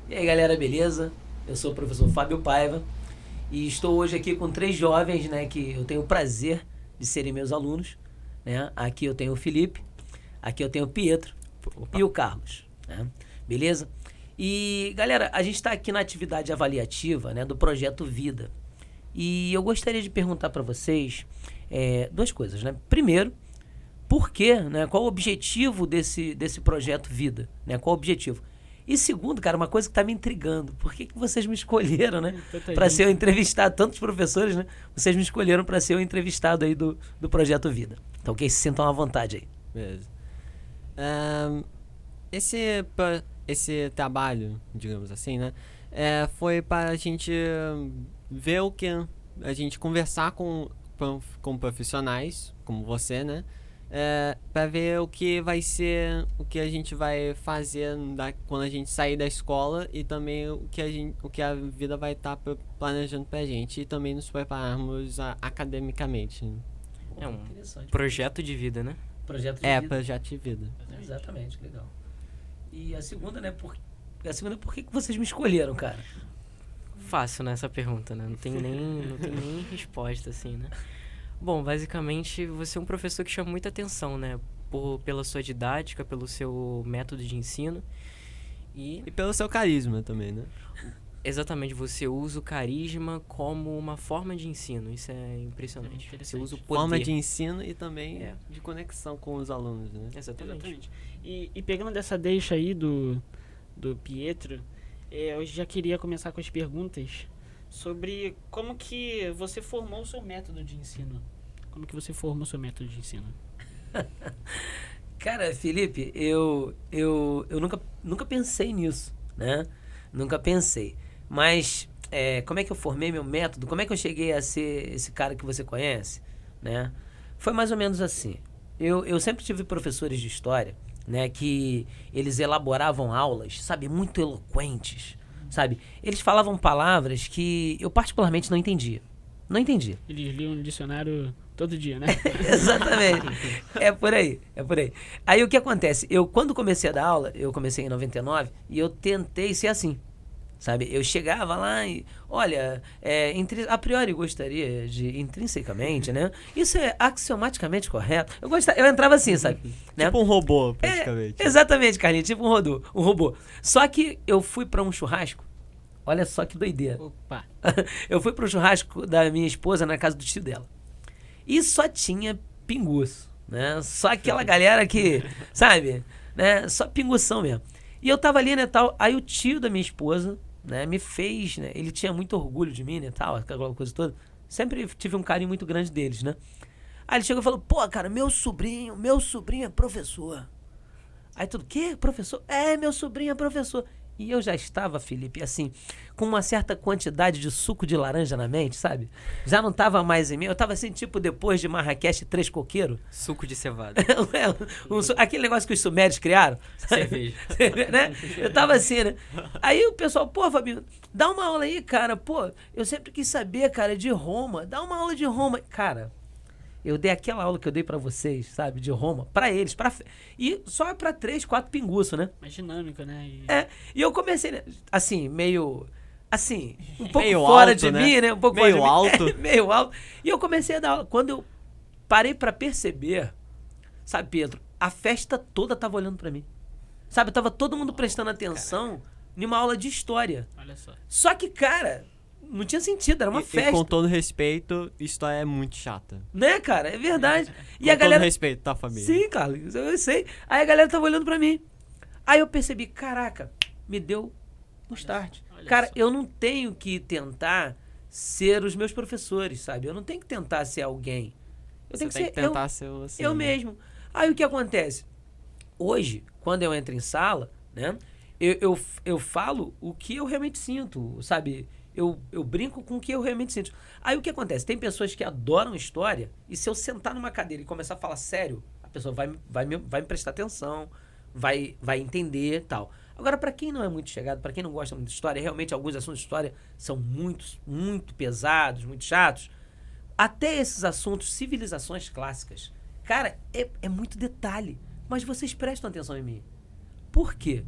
E aí, galera, beleza? Eu sou o professor Fábio Paiva e estou hoje aqui com 3 jovens, né, que eu tenho o prazer de serem meus alunos, né? Aqui eu tenho o Felipe, aqui eu tenho o Pietro Opa. e o Carlos, né? Beleza? E, galera, a gente está aqui na atividade avaliativa, né, do Projeto Vida. E eu gostaria de perguntar para vocês 2 coisas, né? Primeiro, por quê, né? Qual o objetivo desse projeto Vida, né? Qual o objetivo? E segundo, cara, uma coisa que tá me intrigando, por que vocês me escolheram, né? Tanta Para ser o gente. entrevistado, tantos professores, né? Vocês me escolheram para ser o entrevistado aí do Projeto Vida. Então, que se sintam à vontade aí. Beleza. Esse trabalho, digamos assim, né? Foi para a gente ver o que a gente conversar com profissionais, como você, né? Para ver o que vai ser, o que a gente vai fazer quando a gente sair da escola e também o que a vida vai estar planejando pra gente e também nos prepararmos academicamente. Né? É um Interessante. projeto de vida, né? Projeto de vida. Projeto de vida. Exatamente, legal. E a segunda, né? Por que vocês me escolheram, cara? Fácil, né, essa pergunta, né? Não tem nem resposta, assim, né? Bom, basicamente, você é um professor que chama muita atenção, né? Pela sua didática, pelo seu método de ensino. E pelo seu carisma também, né? Exatamente, você usa o carisma como uma forma de ensino. Isso é impressionante. Você usa o poder. Forma de ensino e também de conexão com os alunos, né? Exatamente. E pegando dessa deixa aí do Pietro, eu já queria começar com as perguntas sobre como que você formou o seu método de ensino. Como que você formou o seu método de ensino? Cara, Felipe, eu nunca pensei nisso, né? Nunca pensei. Mas como é que eu formei meu método? Como é que eu cheguei a ser esse cara que você conhece, né? Foi mais ou menos assim. Eu sempre tive professores de história, né? Que eles elaboravam aulas, sabe? Muito eloquentes, sabe? Eles falavam palavras que eu particularmente não entendia. Não entendia. Eles liam um dicionário todo dia, né? Exatamente. É por aí. Aí o que acontece? Quando comecei a dar aula, eu comecei em 99 e eu tentei ser assim, sabe? Eu chegava lá e, olha, a priori gostaria de, intrinsecamente, né? Isso é axiomaticamente correto. Eu entrava assim, sabe? Né? Tipo um robô, praticamente. Exatamente, Carlinhos, tipo um robô. Só que eu fui pra um churrasco, olha só que doideira. Opa! Eu fui pro churrasco da minha esposa na casa do tio dela. E só tinha pinguço, né? Só aquela galera que, sabe? Né? Só pingução mesmo. E eu tava ali, né, tal. Aí o tio da minha esposa, né, me fez, né? Ele tinha muito orgulho de mim, né, tal, aquela coisa toda. Sempre tive um carinho muito grande deles, né? Aí ele chegou e falou, pô, cara, meu sobrinho é professor. Aí tudo, quê? Professor? Meu sobrinho é professor. E eu já estava, Felipe, assim, com uma certa quantidade de suco de laranja na mente, sabe? Já não estava mais em mim. Eu estava assim, tipo, depois de Marrakech, 3 coqueiros. Suco de cevada. Aquele negócio que os sumérios criaram. Sabe? Cerveja. Né? Eu tava assim, né? Aí o pessoal, pô, Fabinho, dá uma aula aí, cara. Pô, eu sempre quis saber, cara, de Roma. Dá uma aula de Roma. Cara, eu dei aquela aula que eu dei pra vocês, sabe, de Roma, pra eles, e só pra 3, 4 pinguços, né? Mais dinâmica, né? E eu comecei, né, assim, meio, assim, um pouco Meio fora alto, de né? mim, né? Um pouco Meio fora de mim. alto. Meio alto. E eu comecei a dar aula. Quando eu parei pra perceber, sabe, Pedro, a festa toda tava olhando pra mim. Sabe, tava todo mundo prestando atenção numa aula de história. Olha só. Só que, cara, não tinha sentido, era uma E festa. com todo respeito, história é muito chata. Né, cara? É verdade. E Com a galera... todo respeito, tá, família? Sim, Carlos, eu sei. Aí a galera tava olhando pra mim. Aí eu percebi, caraca, me deu um start. olha Cara, só. eu não tenho que tentar ser os meus professores, sabe? Eu não tenho que tentar ser alguém. Eu tenho que ser tentar ser você. eu né? mesmo. Aí o que acontece? Hoje, quando eu entro em sala, né? Eu falo o que eu realmente sinto, sabe? Eu brinco com o que eu realmente sinto. Aí o que acontece? Tem pessoas que adoram história e se eu sentar numa cadeira e começar a falar sério, a pessoa vai me prestar atenção, vai entender e tal. Agora, para quem não é muito chegado, para quem não gosta muito de história, realmente alguns assuntos de história são muito pesados, muito chatos. Até esses assuntos, civilizações clássicas, cara, é muito detalhe. Mas vocês prestam atenção em mim. Por quê?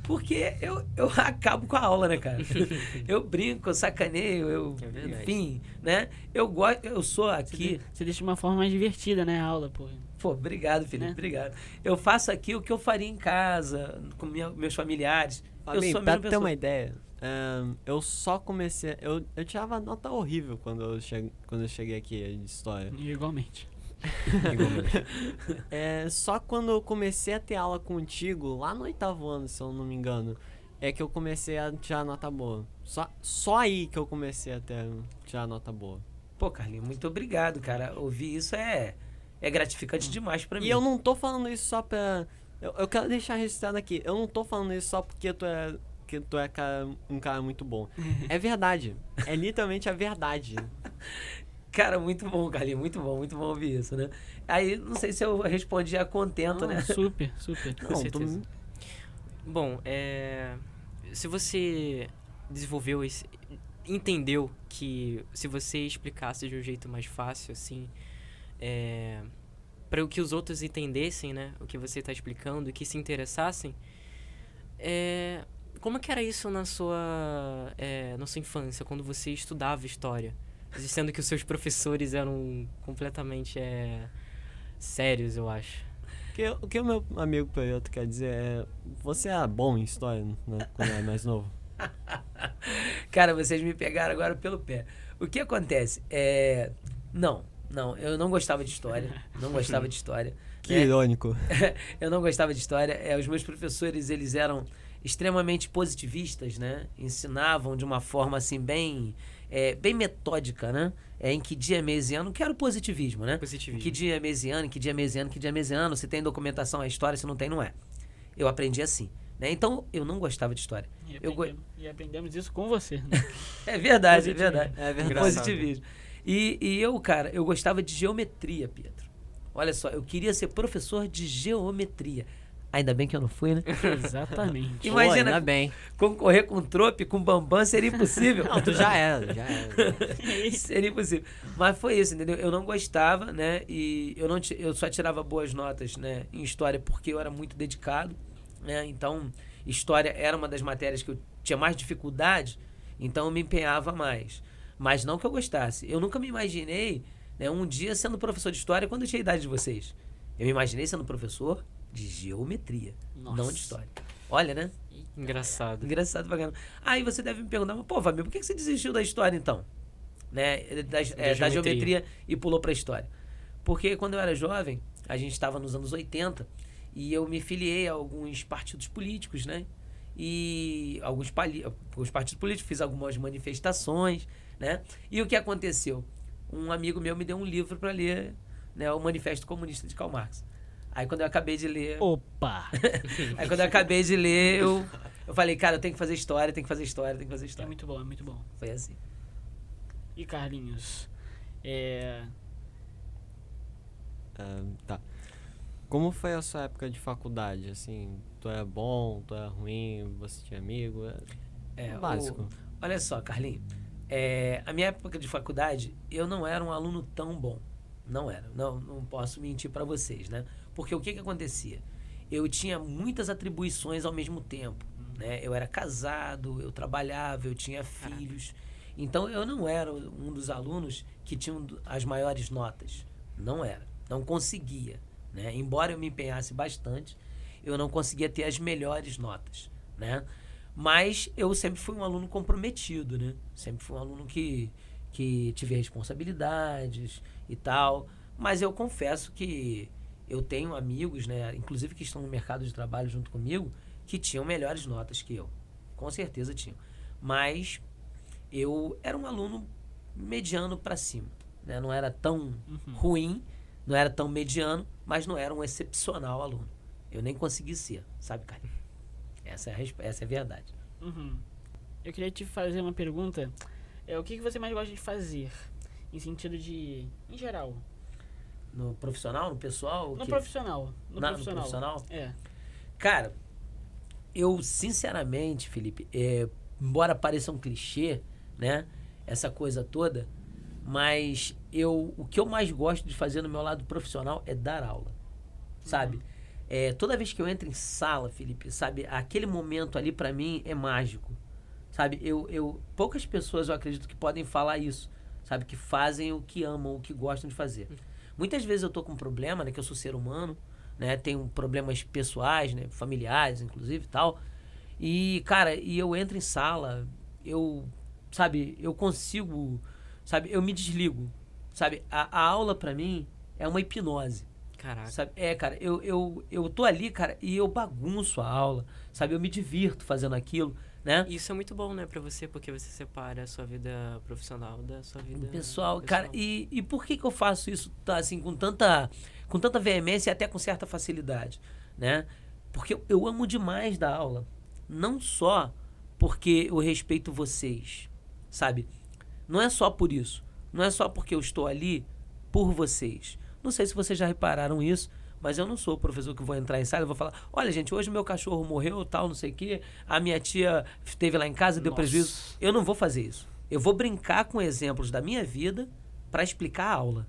Porque eu acabo com a aula, né, cara? Eu brinco, eu sacaneio, É verdade. enfim, né? Eu sou aqui... Você deixa de uma forma mais divertida, né, a aula, pô. Pô, obrigado, Felipe, Né? obrigado. Eu faço aqui o que eu faria em casa, com meus familiares. Eu Fabinho, sou a pra mesma ter uma pessoa. ideia, eu só comecei... Eu tirava nota horrível quando eu cheguei aqui de história. Igualmente. Só quando eu comecei a ter aula contigo, lá no 8º ano, se eu não me engano, é que eu comecei a tirar nota boa. Só aí que eu comecei a tirar nota boa. Pô, Carlinhos, muito obrigado, cara. Ouvir isso é gratificante demais pra mim. E eu não tô falando isso só pra... Eu quero deixar registrado aqui. Eu não tô falando isso só porque tu é um cara muito bom. É verdade. É literalmente a verdade. Cara, muito bom, Carlinhos, muito bom ouvir isso, né? Aí, não sei se eu respondi a contento, Não, né? super, super. Com certeza. Bom, se você entendeu que se você explicasse de um jeito mais fácil, assim, para que os outros entendessem, né, o que você está explicando e que se interessassem, como que era isso na sua infância, quando você estudava história? Sendo que os seus professores eram completamente sérios, eu acho. O que o meu amigo Perioto quer dizer é... Você era bom em história, né, quando era mais novo? Cara, vocês me pegaram agora pelo pé. O que acontece? Não, eu não gostava de história. Não gostava de história. Que irônico. Eu não gostava de história. Os meus professores, eles eram extremamente positivistas, né? Ensinavam de uma forma, assim, bem metódica, né? Em que dia, mês e ano, que era o positivismo, né? Positivismo. Em que dia, mês e ano, que dia, mês e ano, se tem documentação a história, se não tem, não é. Eu aprendi assim, né? Então, eu não gostava de história. E aprendemos isso com você. É verdade, é Positivismo. verdade. É verdade. Positivismo. E eu, cara, eu gostava de geometria, Pietro. Olha só, eu queria ser professor de geometria. Ainda bem que eu não fui, né? Exatamente. Imagina, Pô, ainda bem. concorrer com o Trope, com o Bambam, seria impossível. Não, tu já era. Seria impossível. Mas foi isso, entendeu? Eu não gostava, né? E eu só tirava boas notas, né, em história porque eu era muito dedicado, né? Então, história era uma das matérias que eu tinha mais dificuldade, então eu me empenhava mais. Mas não que eu gostasse. Eu nunca me imaginei, né, um dia sendo professor de história quando eu tinha a idade de vocês. Eu me imaginei sendo professor de geometria, Nossa. não de história. Olha, né? Engraçado. Engraçado pra caramba. Aí você deve me perguntar, mas, pô, Fabio, por que você desistiu da história então? Né? Da geometria e pulou pra história. Porque quando eu era jovem, a gente estava nos anos 80 e eu me filiei a alguns partidos políticos, né? E alguns partidos políticos, fiz algumas manifestações, né? E o que aconteceu? Um amigo meu me deu um livro para ler, né, o Manifesto Comunista de Karl Marx. Aí quando eu acabei de ler... Opa! Aí quando eu acabei de ler, eu falei, cara, eu tenho que fazer história, tenho que fazer história. É muito bom, é muito bom. Foi assim. E Carlinhos, Tá. Como foi a sua época de faculdade? Assim, tu era bom, tu era ruim, você tinha amigo? Básico. Olha só, Carlinhos. A minha época de faculdade, eu não era um aluno tão bom. Não era. Não posso mentir para vocês, né? Porque o que acontecia? Eu tinha muitas atribuições ao mesmo tempo, né? Eu era casado, eu trabalhava, eu tinha filhos. Então, eu não era um dos alunos que tinham as maiores notas. Não era. Não conseguia, né? Embora eu me empenhasse bastante, eu não conseguia ter as melhores notas, né? Mas eu sempre fui um aluno comprometido, né? Sempre fui um aluno que tive responsabilidades e tal. Mas eu confesso que eu tenho amigos, né, inclusive que estão no mercado de trabalho junto comigo, que tinham melhores notas que eu. Com certeza tinham. Mas eu era um aluno mediano para cima, né? Não era tão ruim, não era tão mediano, mas não era um excepcional aluno. Eu nem consegui ser, sabe, cara? Essa é a verdade. Eu queria te fazer uma pergunta. O que você mais gosta de fazer? Em sentido de... Em geral. No profissional, no pessoal? No profissional. No profissional? É. Cara, eu sinceramente, Felipe, embora pareça um clichê, né? Essa coisa toda, mas o que eu mais gosto de fazer no meu lado profissional é dar aula, sabe? Toda vez que eu entro em sala, Felipe, sabe, aquele momento ali pra mim é mágico, sabe? Poucas pessoas eu acredito que podem falar isso, sabe? Que fazem o que amam, o que gostam de fazer. Muitas vezes eu tô com um problema, né? Que eu sou ser humano, né? Tenho problemas pessoais, né? Familiares, inclusive, e tal. E, cara, eu entro em sala, sabe? Eu consigo, sabe? Eu me desligo, sabe? A aula pra mim é uma hipnose. Caraca. Sabe? Cara, eu tô ali, cara, e eu bagunço a aula, sabe? Eu me divirto fazendo aquilo, né? Isso é muito bom, né, pra você, porque você separa a sua vida profissional da sua vida Pessoal, cara, e por que eu faço isso, tá, assim, com tanta veemência e até com certa facilidade, né? Porque eu amo demais dar aula. Não só porque eu respeito vocês, sabe? Não é só por isso. Não é só porque eu estou ali por vocês. Não sei se vocês já repararam isso, mas eu não sou o professor que vou entrar em sala e vou falar: olha, gente, hoje meu cachorro morreu, tal, não sei o quê, a minha tia esteve lá em casa, deu prejuízo. Eu não vou fazer isso. Eu vou brincar com exemplos da minha vida para explicar a aula.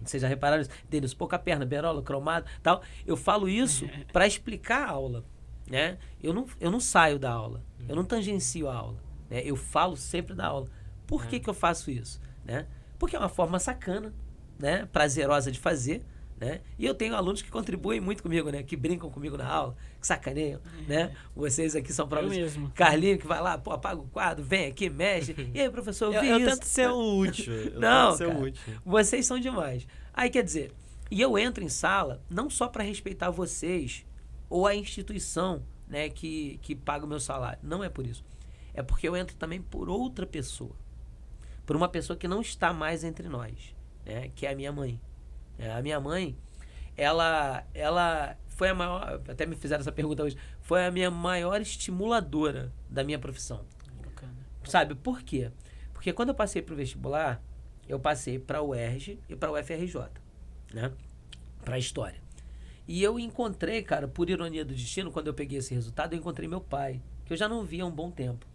Vocês já repararam isso? Denis, pouca perna, berola, cromado, tal. Eu falo isso para explicar a aula, né? Eu não saio da aula. Eu não tangencio a aula, né? Eu falo sempre da aula. Por que eu faço isso, né? Porque é uma forma sacana, né? Prazerosa de fazer, né? E eu tenho alunos que contribuem muito comigo, né? Que brincam comigo na aula, que sacaneiam, né? Vocês aqui são provas. Eu mesmo. Carlinho que vai lá, pô, apaga o quadro, vem aqui, mexe. E aí, professor, eu vi Eu isso. tento ser o útil. Não, cara, vocês são demais. Aí, quer dizer, e eu entro em sala não só para respeitar vocês ou a instituição, né, que paga o meu salário. Não é por isso. É porque eu entro também por outra pessoa. Por uma pessoa que não está mais entre nós, né, que é a minha mãe. A minha mãe, ela foi a maior, até me fizeram essa pergunta hoje, foi a minha maior estimuladora da minha profissão. Bacana. Sabe por quê? Porque quando eu passei pro vestibular, eu passei para o UERJ e para o UFRJ, né? Para História. E eu encontrei, cara, por ironia do destino, quando eu peguei esse resultado, eu encontrei meu pai, que eu já não via há um bom tempo,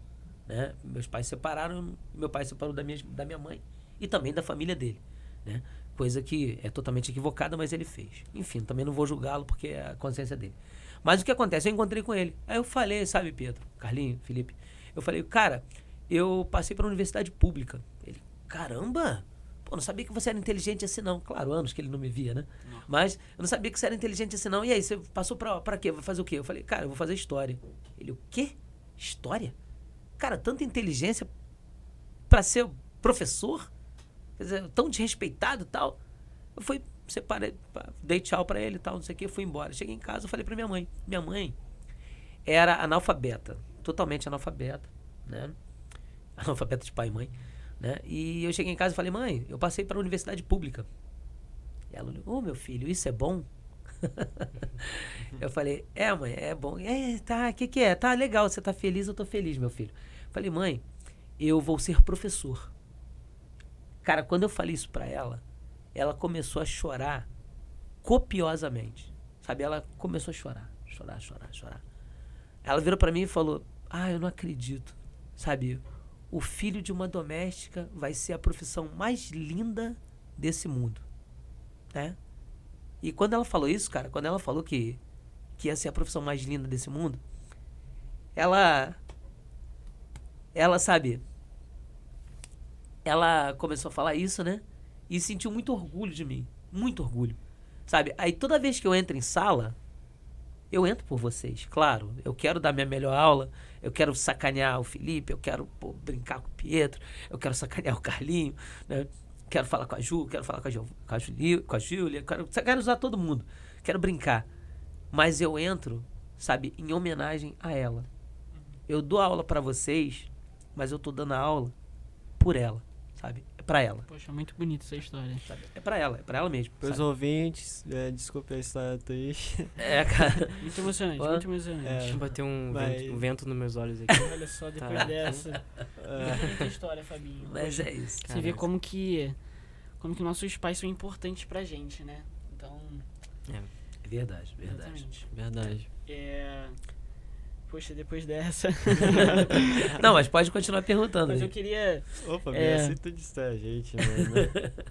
né? Meus pais separaram, meu pai separou da minha mãe e também da família dele, né? Coisa que é totalmente equivocada, mas ele fez. Enfim, também não vou julgá-lo porque é a consciência dele. Mas o que acontece? Eu encontrei com ele. Aí eu falei, sabe, Pedro, Carlinho, Felipe, eu falei, cara, eu passei para a universidade pública. Ele, caramba, pô, não sabia que você era inteligente assim não. Claro, anos que ele não me via, né? Não. Mas eu não sabia que você era inteligente assim não. E aí, você passou para quê? Vai fazer o quê? Eu falei, cara, eu vou fazer história. Ele, o quê? História? Cara, tanta inteligência para ser professor? Quer dizer, tão desrespeitado e tal. Eu fui, separei, dei tchau pra ele e tal, não sei o que, fui embora. Cheguei em casa, eu falei pra minha mãe. Minha mãe era analfabeta, totalmente analfabeta, né? Analfabeta de pai e mãe, né? E eu cheguei em casa e falei, mãe, eu passei pra universidade pública. E ela olhou, meu filho, isso é bom? Eu falei, mãe, é bom. Tá, o que é? Tá legal, você tá feliz, eu tô feliz, meu filho. Falei, mãe, eu vou ser professor. Cara, quando eu falei isso pra ela, ela começou a chorar copiosamente. Sabe? Ela começou a chorar. Ela virou pra mim e falou, eu não acredito. Sabe? O filho de uma doméstica vai ser a profissão mais linda desse mundo. Né? E quando ela falou isso, cara, quando ela falou que ia ser a profissão mais linda desse mundo, ela, sabe... Ela começou a falar isso, né? E sentiu muito orgulho de mim. Muito orgulho. Sabe? Aí toda vez que eu entro em sala, eu entro por vocês. Claro, eu quero dar minha melhor aula. Eu quero sacanear o Felipe. Eu quero brincar com o Pietro. Eu quero sacanear o Carlinho. Né? Quero falar com a Ju. Quero falar com a Júlia. Quero usar todo mundo. Quero brincar. Mas eu entro, sabe? Em homenagem a ela. Eu dou aula pra vocês, mas eu tô dando a aula por ela. Sabe? É pra ela. Poxa, muito bonita essa história. Sabe? É pra ela mesmo. Para os ouvintes, desculpe a história triste. Cara. Muito emocionante, muito emocionante. Bateu um vento nos meus olhos aqui. Olha só, depois dessa. Muita história, Fabinho. Mas é isso. Você vê como que nossos pais são importantes pra gente, né? Então... É verdade. Verdade. Poxa, depois dessa... Não, mas pode continuar perguntando. Mas eu queria... Opa, me aceita distrair a gente, mano.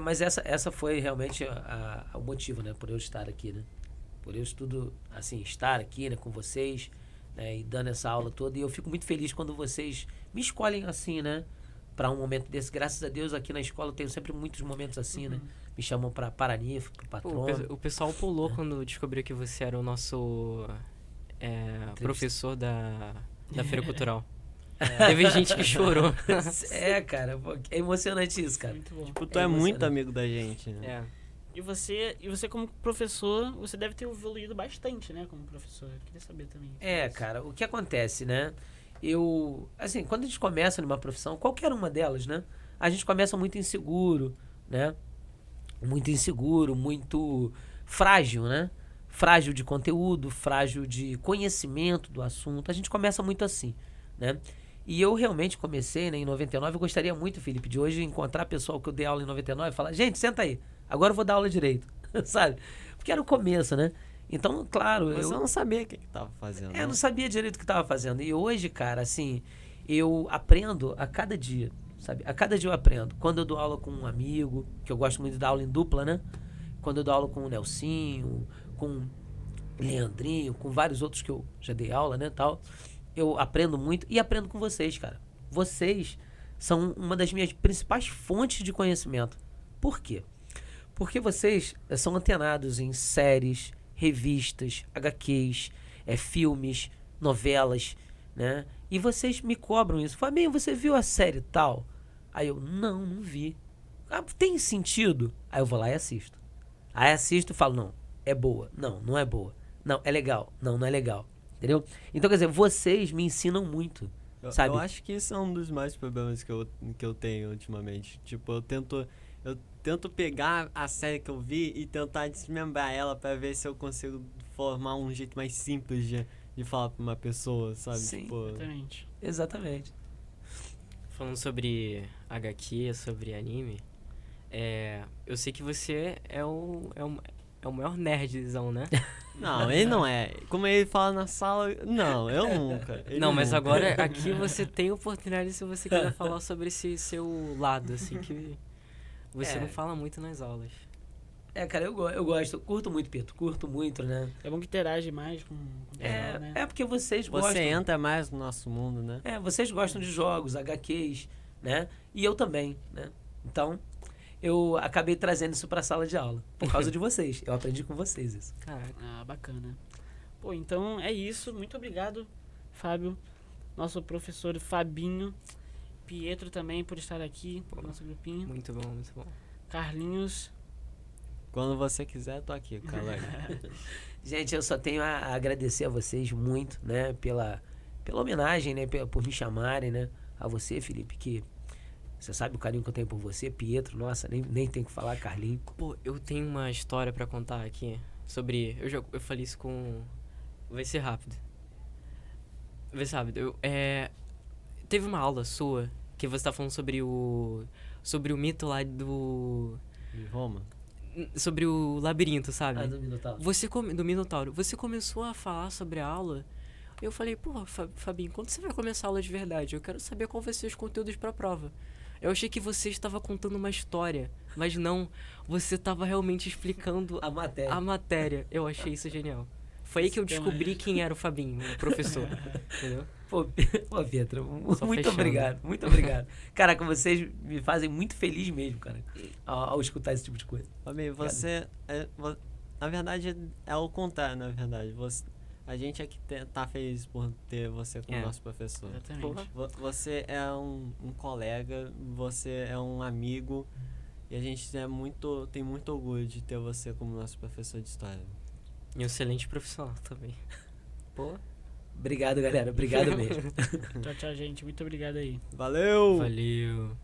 Mas essa foi realmente o motivo, né? Por eu estar aqui, né? por eu estudo, assim, estar aqui, né, com vocês, né, e dando essa aula toda. E eu fico muito feliz quando vocês me escolhem assim, né, para um momento desse. Graças a Deus, aqui na escola eu tenho sempre muitos momentos assim, né? Me chamam para Paranif, para Pô, patrono. o pessoal pulou quando descobriu que você era o nosso professor da Feira Cultural. Teve gente que chorou. Cara, pô, é emocionante isso, cara. Muito bom. Tipo, tu É é muito emocionante. amigo da gente, né? É. E você como professor, você deve ter evoluído bastante, né, como professor. Eu queria saber também. Cara, o que acontece, né? Assim, quando a gente começa numa profissão, qualquer uma delas, né? A gente começa muito inseguro, né? Muito inseguro, muito frágil, né? Frágil de conteúdo, frágil de conhecimento do assunto. A gente começa muito assim, né? E eu realmente comecei, né, em 99. Eu gostaria muito, Felipe, de hoje encontrar pessoal que eu dei aula em 99 e falar: gente, senta aí, agora eu vou dar aula direito, sabe? Porque era o começo, né? Então, claro, Você eu não sabia o que tava fazendo. eu né? não sabia direito o que estava fazendo. E hoje, cara, assim, eu aprendo a cada dia, sabe? A cada dia eu aprendo. Quando eu dou aula com um amigo, que eu gosto muito de dar aula em dupla, né? Quando eu dou aula com o Nelsinho, com o Leandrinho, com vários outros que eu já dei aula, né, tal. Eu aprendo muito e aprendo com vocês, cara. Vocês são uma das minhas principais fontes de conhecimento. Por quê? Porque vocês são antenados em séries, revistas, HQs, filmes, novelas, né? E vocês me cobram isso. Fabinho, você viu a série tal? Aí eu, não vi. Ah, tem sentido? Aí eu vou lá e assisto. Aí assisto e falo, não, é boa. Não, não é boa. Não, é legal. Não, não é legal. Entendeu? Então, quer dizer, vocês me ensinam muito, sabe? Eu acho que isso é um dos mais problemas que eu tenho ultimamente. Tipo, eu tento pegar a série que eu vi e tentar desmembrar ela pra ver se eu consigo formar um jeito mais simples de falar pra uma pessoa, sabe? Sim. Tipo, Exatamente. Exatamente. Falando sobre HQ, sobre anime, eu sei que você é o maior nerdzão, né? não, ele não é. Como ele fala na sala, não, eu nunca. Ele Não, mas nunca. agora aqui você tem oportunidade se você quiser falar sobre esse seu lado, assim, que você não fala muito nas aulas. Cara, eu gosto, eu curto muito, Pedro, curto muito, né? É bom que interage mais com o pessoal, né? Porque vocês Você gostam. entra mais no nosso mundo, né? Vocês gostam de jogos, HQs, né? E eu também, né? Então, eu acabei trazendo isso pra sala de aula, por causa de vocês. Eu aprendi com vocês isso. Caraca. Ah, bacana. Pô, então é isso. Muito obrigado, Fábio. Nosso professor Fabinho. Pietro também por estar aqui no nosso grupinho. Muito bom, muito bom. Carlinhos. Quando você quiser, tô aqui, cara. Gente, eu só tenho a agradecer a vocês muito, né? Pela homenagem, né? Por me chamarem, né? A você, Felipe, que você sabe o carinho que eu tenho por você. Pietro, nossa, nem tenho que falar, Carlinhos. Pô, eu tenho uma história pra contar aqui sobre... Eu falei isso com... Vai ser rápido. Vai ser rápido. Teve uma aula sua que você tá falando sobre o mito lá do... De Roma? Sobre o labirinto, sabe? Do Minotauro. Do Minotauro. Você começou a falar sobre a aula. Eu falei, pô, Fabinho, quando você vai começar a aula de verdade? Eu quero saber qual vai ser os conteúdos pra prova. Eu achei que você estava contando uma história, mas não, você estava realmente explicando A matéria. a matéria. Eu achei isso genial. Foi aí que eu descobri quem era o Fabinho, o professor. Entendeu? Pô, Pietro, Só muito fechando. obrigado, muito obrigado. Caraca, vocês me fazem muito feliz mesmo, cara, ao escutar esse tipo de coisa. Fabinho, você... na verdade, é o contrário, na verdade. A gente é que tá feliz por ter você como nosso professor. Exatamente. Você é um colega, você é um amigo, e a gente tem muito orgulho de ter você como nosso professor de história. E um excelente profissional também. Pô, Obrigado, galera, obrigado mesmo. Tchau, tchau, gente. Muito obrigado aí. Valeu! valeu.